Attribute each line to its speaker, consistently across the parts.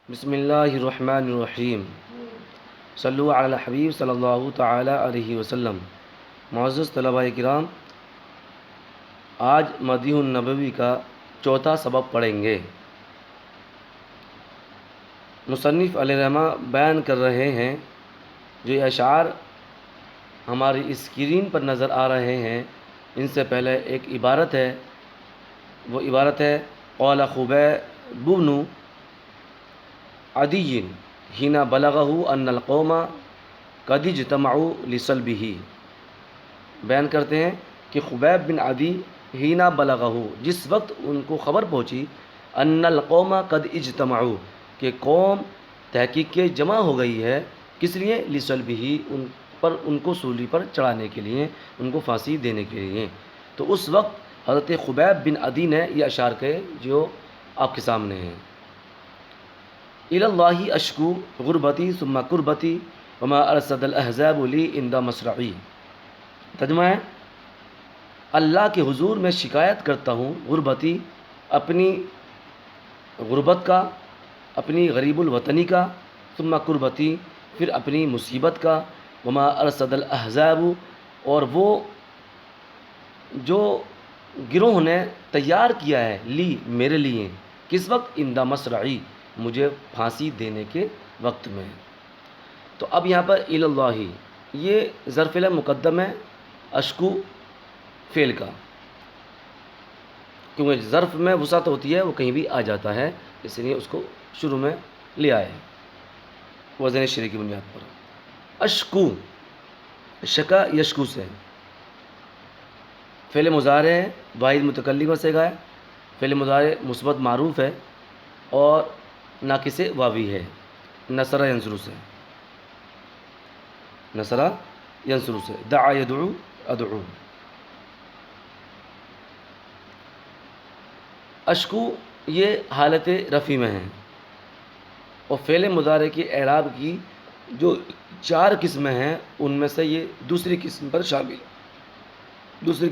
Speaker 1: بسم اللہ الرحمن الرحیم صلو علی الحبیب صلی اللہ تعالی علیہ وسلم۔ معزز طلباء کرام، آج مدیح النبوی کا چوتھا سبق پڑھیں گے۔ مصنف علیہ رحمہ بیان کر رہے ہیں جو یہ اشعار ہماری اسکرین پر نظر آ رہے ہیں، ان سے پہلے ایک عبارت ہے، وہ عبارت ہے قال خبیب بن عدی حین بلغہ ان القوم قد اجتمعوا لصلبہ۔ بیان کرتے ہیں کہ خبیب بن عدی حین بلغہ، جس وقت ان کو خبر پہنچی، ان القوم قد اجتمعوا، کہ قوم تحقیق کے جمع ہو گئی ہے، کس لیے؟ لصلبہ، ان کو سولی پر چڑھانے کے لیے، ان کو پھانسی دینے کے لیے۔ تو اس وقت حضرت خبیب بن عدی نے یہ اشعار کہے جو آپ کے سامنے ہیں۔ الی اللہ اشکو غربتی ثم قربتی وما ارصد الاحزاب لی عند مصرعی۔ ترجمہ ہے، اللہ کے حضور میں شکایت کرتا ہوں غربتی، اپنی غربت کا، اپنی غریب الوطنی کا، ثم قربتی، پھر اپنی مصیبت کا، وما ارصد الاحزاب، اور وہ جو گروہ نے تیار کیا ہے، لی، میرے لیے، کس وقت؟ عند مصرعی، مجھے پھانسی دینے کے وقت میں۔ تو اب یہاں پر الی اللہ، یہ ظرف مقدم ہے اشکو فعل کا، کیونکہ ظرف میں وسعت ہوتی ہے، وہ کہیں بھی آ جاتا ہے، اس لیے اس کو شروع میں لے آئے وزن شرح کی بنیاد پر۔ اشکو، شکا یشکو سے، فعل مضارع ہے، واحد متکلم سے گا ہے، فعل مضارع مثبت معروف ہے اور ناقص واوی ہے، نصر ینصر سے، نصر ینصر سے، دعا یدعو ادعو۔ اشکو یہ حالت رفع میں ہے، اور فعل مضارع کی اعراب کی جو 4 قسمیں ہیں ان میں سے یہ دوسری قسم پر شامل، دوسری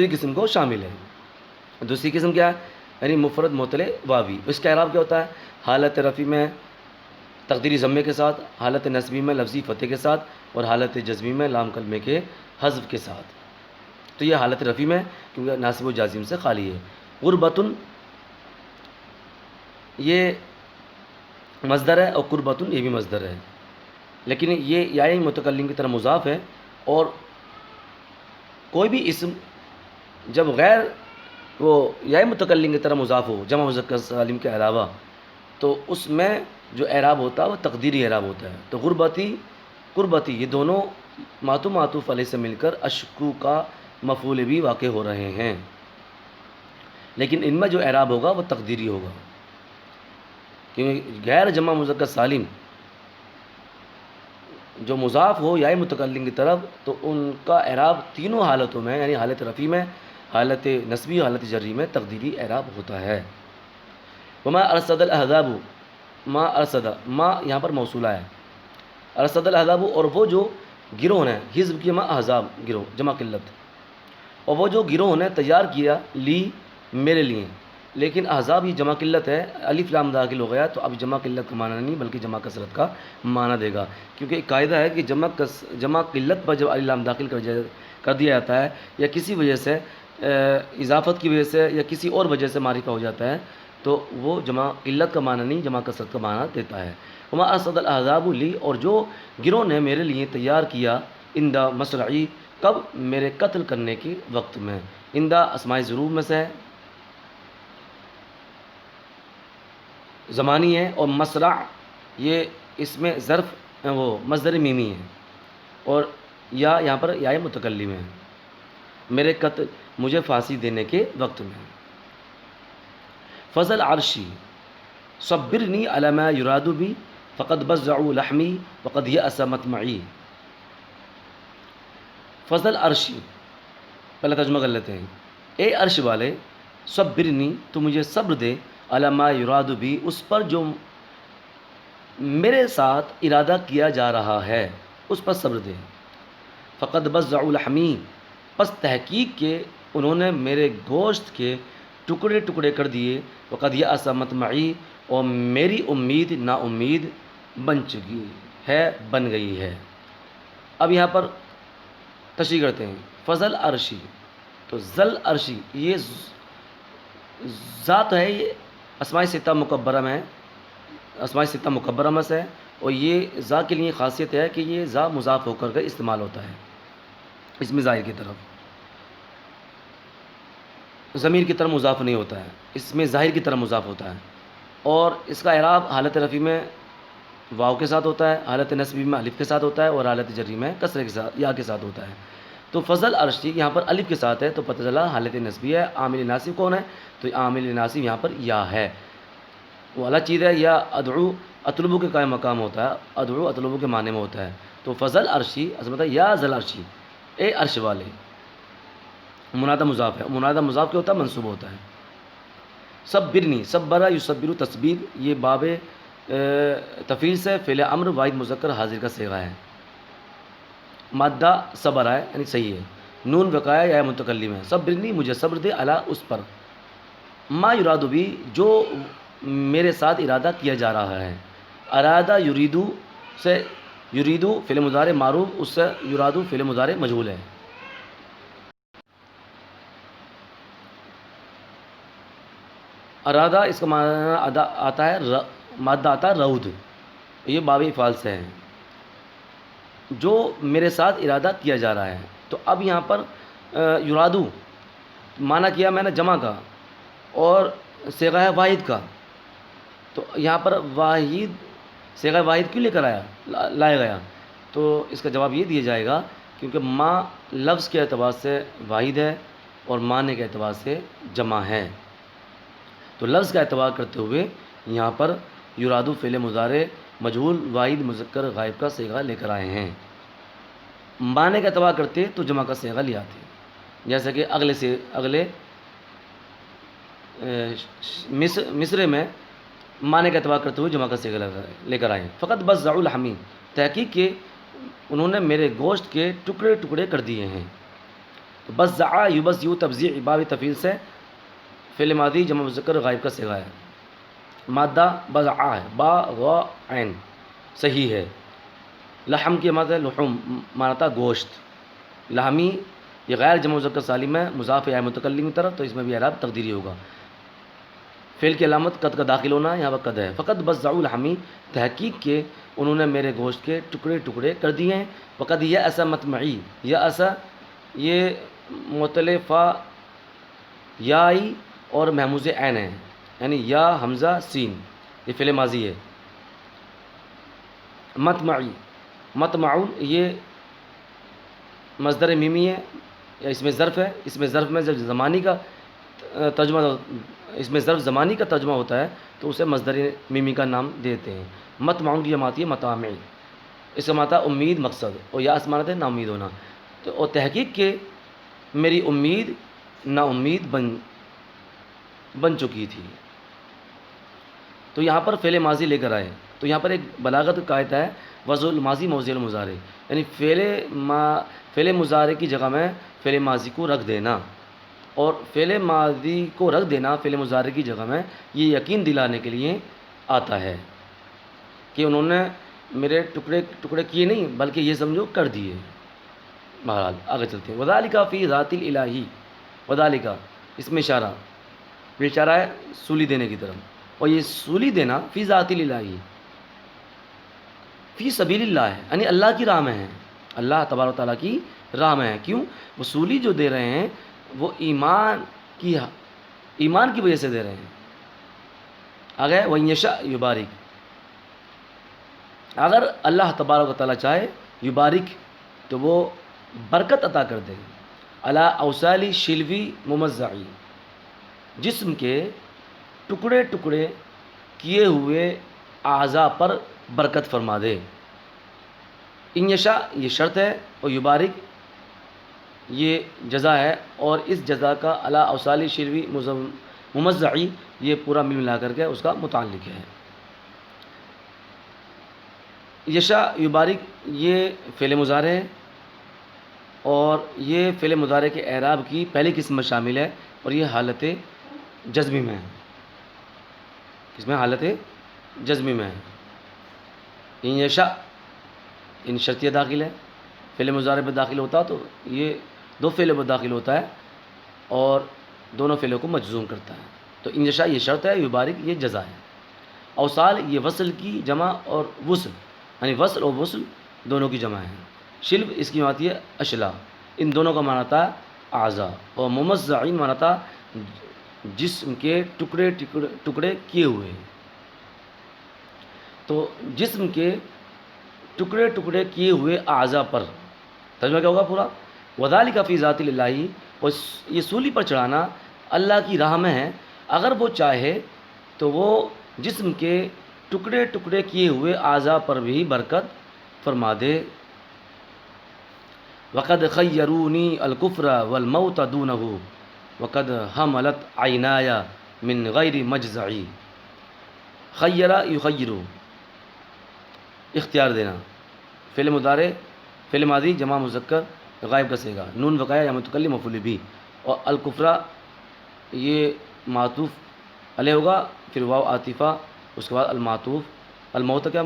Speaker 1: قسم کو شامل ہے۔ دوسری قسم کیا ہے؟ یعنی مفرد معتل واوی۔ اس کا اعراب کیا ہوتا ہے؟ حالت رفع میں تقدیری ضمے کے ساتھ، حالت نصبی میں لفظی فتح کے ساتھ، اور حالت جزمی میں لام کلمے کے حذف کے ساتھ۔ تو یہ حالت رفع میں کیونکہ ناصب و جازم سے خالی ہے۔ غربتن یہ مصدر ہے، اور قربتن یہ بھی مصدر ہے، لیکن یہ یا متکلم کی طرح مضاف ہے، اور کوئی بھی اسم جب غیر وہ یا متکلم کی طرح مضاف ہو جمع مذکر سالم کے علاوہ، تو اس میں جو اعراب ہوتا ہے وہ تقدیری اعراب ہوتا ہے۔ تو غربتی، قربتی، یہ دونوں معطوف علیہ سے مل کر اشکو کا مفعول بھی واقع ہو رہے ہیں، لیکن ان میں جو اعراب ہوگا وہ تقدیری ہوگا، کیونکہ غیر جمع مذکر سالم جو مضاف ہو یا متکلم کی طرف، تو ان کا اعراب تینوں حالتوں میں، یعنی حالت رفع میں، حالت نصبی، حالت جری میں تقدیری اعراب ہوتا ہے۔ وما ارصد الاحزاب، ما ارصد، ما یہاں پر موصولہ ہے، ارصد الاحزاب، اور وہ جو گروہ نے، حزب کی ما احزاب گروہ جمع قلت، اور وہ جو گروہ نے تیار کیا، لی، میرے لیے، لیکن احزاب ہی جمع قلت ہے، الف لام داخل ہو گیا، تو اب جمع قلت کا معنی نہیں بلکہ جمع کثرت کا معنی دے گا، کیونکہ ایک قاعدہ ہے کہ جمع قلت پر جب الف لام داخل کر دیا جاتا ہے، یا کسی وجہ سے اضافت کی وجہ سے یا کسی اور وجہ سے معرفہ ہو جاتا ہے، تو وہ جمع قلت کا معنی نہیں جمع کثرت کا معنی دیتا ہے۔ وما ارصد الاحزاب لی، اور جو گروہ نے میرے لیے تیار کیا، عند مصرعی، کب؟ میرے قتل کرنے کے وقت میں۔ عند اسماء ظروف میں سے ہے، زمانی ہے، اور مصرع یہ اس میں ظرف وہ مصدر میمی ہے، اور یا یہاں پر یا متکلم ہے، میرے قتل، مجھے پھانسی دینے کے وقت میں۔ فضل عرشی صبرنی علی ما یراد بی فقد بزعوا لحمی وقد یأس مطمعی۔ فضل عرشی، پہلے ترجمہ کر لیتے ہیں، اے عرش والے، صبرنی، تو مجھے صبر دے، علی ما یراد بی، اس پر جو میرے ساتھ ارادہ کیا جا رہا ہے، اس پر صبر دے۔ فقد بزعوا لحمی، پس تحقیق کے انہوں نے میرے گوشت کے ٹکڑے ٹکڑے کر دیے، وقد یأس مطمعی، اور میری امید نا امید بن چکی ہے، بن گئی ہے۔ اب یہاں پر تشریح کرتے ہیں، فضل عرشی، تو ذل عرشی یہ ذات ہے، یہ اسماء ستہ مکبرہ میں ہے، اسماء ستہ مکبرہ میں سے ہے، اور یہ ذا کے لیے خاصیت ہے کہ یہ ذا مضاف ہو کر کے استعمال ہوتا ہے اس میں ظاہر کی طرف، ضمیر کی طرف مضاف نہیں ہوتا ہے، اس میں ظاہر کی طرف مضاف ہوتا ہے، اور اس کا اعراب حالت رفع میں واو کے ساتھ ہوتا ہے، حالت نصبی میں الف کے ساتھ ہوتا ہے، اور حالت جری میں کسرے کے ساتھ یا کے ساتھ ہوتا ہے۔ تو فضل عرشی یہاں پر الف کے ساتھ ہے تو پتہ چلا حالت نصبی ہے، عامل ناصب کون ہے؟ تو عامل ناصب یہاں پر یا ہے، وہ الگ چیز ہے، یا ادعو اطلبو کے قائم مقام ہوتا ہے، ادعو اطلبو کے معنی میں ہوتا ہے۔ تو فضل عرشی عظمت ہے، یا ذل عرشی، اے عرش والے، منادہ مضاف ہے، منادہ مضاف کیا ہوتا ہے؟ منصوب ہوتا ہے۔ صبرنی، صبرا یصبر تصبیر، یہ باب تفعیل سے فعل امر واحد مذکر حاضر کا صیغہ ہے، مادہ صبر ہے یعنی صحیح ہے، نون وقایا یا متکلم ہے، صبرنی مجھے صبر دے، علی اس پر، ما یراد بھی جو میرے ساتھ ارادہ کیا جا رہا ہے، ارادہ یریدو سے، یریدو فعل مضارع معروف، اس سے یرادو فعل مضارع مجہول ہے۔ ارادہ اس کا معنی آتا ہے مادہ آتا ہے رعود، یہ باب افعال سے ہے، جو میرے ساتھ ارادہ کیا جا رہا ہے۔ تو اب یہاں پر یرادو معنی کیا میں نے جمع کا، اور صیغہ ہے واحد کا، تو یہاں پر واحد صیغہ واحد کیوں لے کر لایا گیا؟ تو اس کا جواب یہ دیا جائے گا کیونکہ ما لفظ کے اعتبار سے واحد ہے اور معنی کے اعتبار سے جمع ہے، تو لفظ کا اعتبار کرتے ہوئے یہاں پر یرادو فعل مضارع مجہول واحد مذکر غائب کا صیغہ لے کر آئے ہیں، معنی کا اعتبار کرتے تو جمع کا صیغہ لے آتے، جیسے کہ اگلے مصرے میں معنی کا اعتبار کرتے ہوئے جمع کا صیغہ لے کر آئے ہیں۔ فقط بس ضع الحمی، تحقیق کے انہوں نے میرے گوشت کے ٹکڑے ٹکڑے کر دیے ہیں، بس ضع یبس یو تفضیع باب تفعیل سے فعل ماضی جمع مذکر غائب کا صیغہ ہے، مادہ بضع ہے، با غا عین صحیح ہے، لحم کی معنی ہے لحوم، معنی تھا گوشت، لحمی یہ غیر جمع مذکر سالم ہے، مضاف یا متکلم کی طرف، تو اس میں بھی اعراب تقدیری ہوگا، فعل کی علامت قد کا داخل ہونا، یہاں پر قد ہے، فقط بس ضع الحمی، تحقیق کے انہوں نے میرے گوشت کے ٹکڑے ٹکڑے کر دیے ہیں، وقد یہ ایسا مطمعی، یہ ایسا یہ مختلفہ یائی اور محموز عین ہے، یعنی یا حمزہ سین، یہ فعل ماضی ہے، مطمعی مطمعون یہ مصدر میمی ہے یا اس میں ظرف ہے، اس میں ظرف میں جب زمانی کا ترجمہ، اس میں ظرف زمانی کا ترجمہ ہوتا ہے تو اسے مصدر میمی کا نام دیتے ہیں، مطمعون کی جمع آتی ہے مطامع، اس کا معنی امید مقصد، اور یا اسمانت ہے نا امید ہونا، تو اور تحقیق کے میری امید نا امید بن چکی تھی، تو یہاں پر فعل ماضی لے کر آئے، تو یہاں پر ایک بلاغت قاعدہ ہے، وضع الماضی موضع المضارع، یعنی فعل مضارع کی جگہ میں فعل ماضی کو رکھ دینا، اور فعل ماضی کو رکھ دینا فعل مضارع کی جگہ میں یہ یقین دلانے کے لیے آتا ہے کہ انہوں نے میرے ٹکڑے ٹکڑے کیے نہیں بلکہ یہ سمجھو کر دیے۔ بہرحال آگے چلتے ہیں، وذالک فی ذات الالہی، وذالک اس میں اشارہ، یہ اشارہ ہے سولی دینے کی طرف، اور یہ سولی دینا فی ذات الالہی فی سبیل اللہ ہے، یعنی اللہ کی راہ میں ہے، اللہ تبارک و تعالیٰ کی راہ میں ہے، کیوں؟ وہ سولی جو دے رہے ہیں وہ ایمان کی وجہ سے دے رہے ہیں، آگے وَإِن يَشَأْ يُبَارِكْ، اگر اللہ تبارک و تعالیٰ چاہے یبارک تو وہ برکت عطا کر دے، علی اوصال شلوی ممزعی، جسم کے ٹکڑے ٹکڑے کیے ہوئے اعضاء پر برکت فرما دے، ان یشاء یہ شرط ہے اور یبارک یہ جزا ہے، اور اس جزا کا علی اوصال شلوی ممزعی یہ پورا ملا کر کے اس کا متعلق ہے۔ یشاء یبارک یہ فعل مضارع ہے، اور یہ فعل مضارع کے اعراب کی پہلی قسم میں شامل ہے، اور یہ حالت جزمی میں ہے، اس میں حالت جزمی میں ہے. ان یشاء ان شرطیہ داخل ہے، فعل مضارع پہ داخل ہوتا تو یہ دو فعلوں پہ داخل ہوتا ہے اور دونوں فعلوں کو مجزوم کرتا ہے. تو ان یشاء یہ شرط ہے، یبارک یہ جزا ہے. اوصال یہ وصل کی جمع اور وصل، یعنی وصل اور وصل دونوں کی جمع ہے. شلب اس کی آتی ہے اشلا، ان دونوں کا معنی تھا اعضاء. اور ممزعین معنی تھا جسم کے ٹکڑے ٹکڑے کیے ہوئے. تو جسم کے ٹکڑے ٹکڑے کیے ہوئے اعضاء پر ترجمہ کیا ہوگا پورا؟ وذالک فی ذات اللہ، اور یہ سولی پر چڑھانا اللہ کی راہ میں ہے، اگر وہ چاہے تو وہ جسم کے ٹکڑے ٹکڑے کیے ہوئے اعضاء پر بھی برکت فرما دے. وقد خیرونی الکفر والموت دونہ وقد حملت عینایا من غیر مجزعی. خیرہ یخیرو اختیار دینا، فعل مضارع فعل ماضی جمع مذکر غائب کا صیغہ، نون وقایا یا متکلم مفعول بھی. اور الکفرا یہ معطوف علیہ ہوگا، پھر واو عاطفہ، اس کے بعد المعطوف الموت کا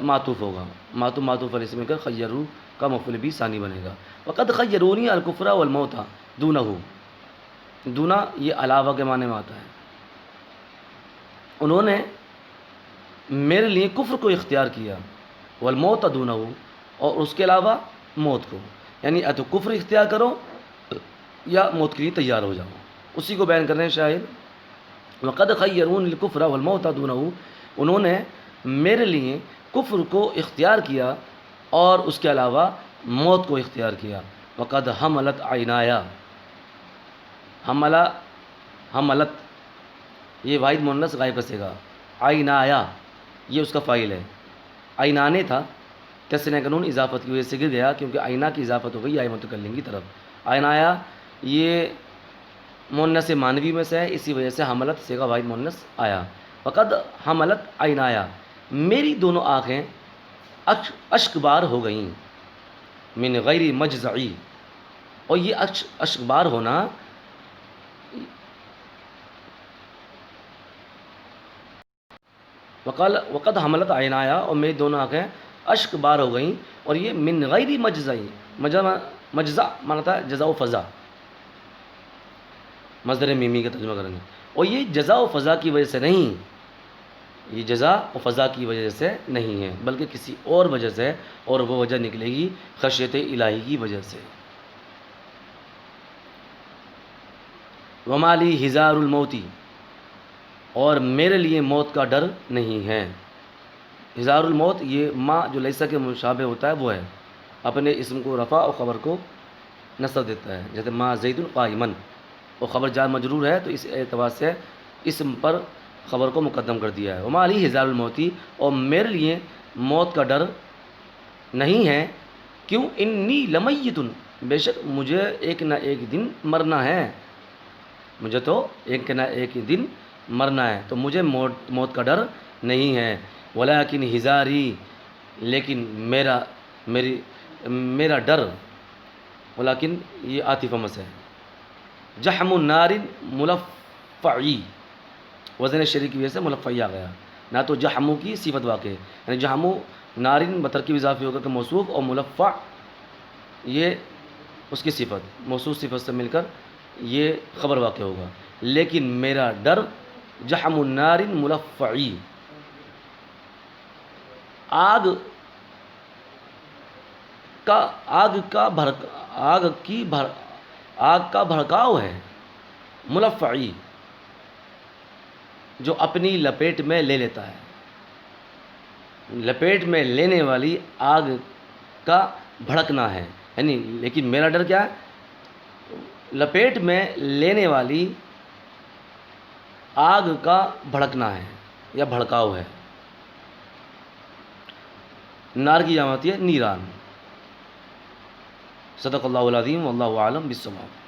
Speaker 1: معطوف ہوگا، معطوف علیہ سے مل کر خیرو کا مفعول بھی ثانی بنے گا. وقد خیرونی الکفر والموت دونہ، دونہ یہ علاوہ کے معنی میں آتا ہے. انہوں نے میرے لیے کفر کو اختیار کیا، والموت دونہ، اور اس کے علاوہ موت کو، یعنی یا تو کفر اختیار کرو یا موت کے لیے تیار ہو جاؤ. اسی کو بیان کر رہے ہیں شاعر. وقد خیرون الکفر والموت دونہ، انہوں نے میرے لیے کفر کو اختیار کیا اور اس کے علاوہ موت کو اختیار کیا. وقد حملت عینایا، حملت یہ واحد مؤنث غائب کا صیغہ، عینایا یہ اس کا فاعل ہے. عینانے تھا، تسنیہ قانون اضافت کی وجہ سے گر گیا کیونکہ آئینہ کی اضافت ہو گئی آئے متکلم کی طرف. عینایا یہ مؤنث مانوی میں سے ہے، اسی وجہ سے حملت صیغہ واحد مؤنث آیا. وقد حملت عینایا، میری دونوں آنکھیں اشک بار ہو گئیں، من غیر مجزعی، اور یہ اشک بار ہونا وقد حملت عینایا، اور میری دونوں آنکھیں اشک بار ہو گئیں، اور یہ من غیر مجزعی، مجزع مانا تھا جزا و فضا، مصدر میمی کا ترجمہ کریں گے. اور یہ جزا و فضا کی وجہ سے نہیں، یہ جزا و فضا کی وجہ سے نہیں ہے بلکہ کسی اور وجہ سے، اور وہ وجہ نکلے گی خشیت الہی کی وجہ سے. وما لی ہزار الموتی، اور میرے لیے موت کا ڈر نہیں ہے. ہزار الموت یہ ما جو لیسا کے مشابہ ہوتا ہے وہ ہے، اپنے اسم کو رفع اور خبر کو نصب دیتا ہے. جیسے ما زید قائمن، اور خبر جار مجرور ہے تو اس اعتبار سے اسم پر خبر کو مقدم کر دیا ہے. وما لی ہزار الموتی، اور میرے لیے موت کا ڈر نہیں ہے. کیوں؟ انی لمیت، بے شک مجھے ایک نہ ایک دن مرنا ہے، مجھے تو ایک نہ ایک دن مرنا ہے، تو مجھے موت کا ڈر نہیں ہے. ولیکن ہزاری، لیکن میرا ڈر، ولیکن یہ عاطف مس ہے. جحم النار ملفعی، وزن شریک کی وجہ سے ملفعی آ گیا، نہ تو جحمو کی صفت واقع ہے، یعنی جحمو نارن بترکیب اضافی ہو کر کے موصوف، اور ملفع یہ اس کی صفت، موصوف صفت سے مل کر یہ خبر واقع ہوگا. لیکن میرا ڈر جحم النار ملفعی، آگ کا بھڑکاؤ ہے، ملفعی جو اپنی لپیٹ میں لے لیتا ہے، لپیٹ میں لینے والی آگ کا بھڑکنا ہے. یعنی لیکن میرا ڈر کیا ہے؟ لپیٹ میں لینے والی آگ کا بھڑکنا ہے یا بھڑکاؤ ہے. نار کی جمع ہوتی ہے نیران. صدق اللہ العظیم واللہ اعلم بالصواب.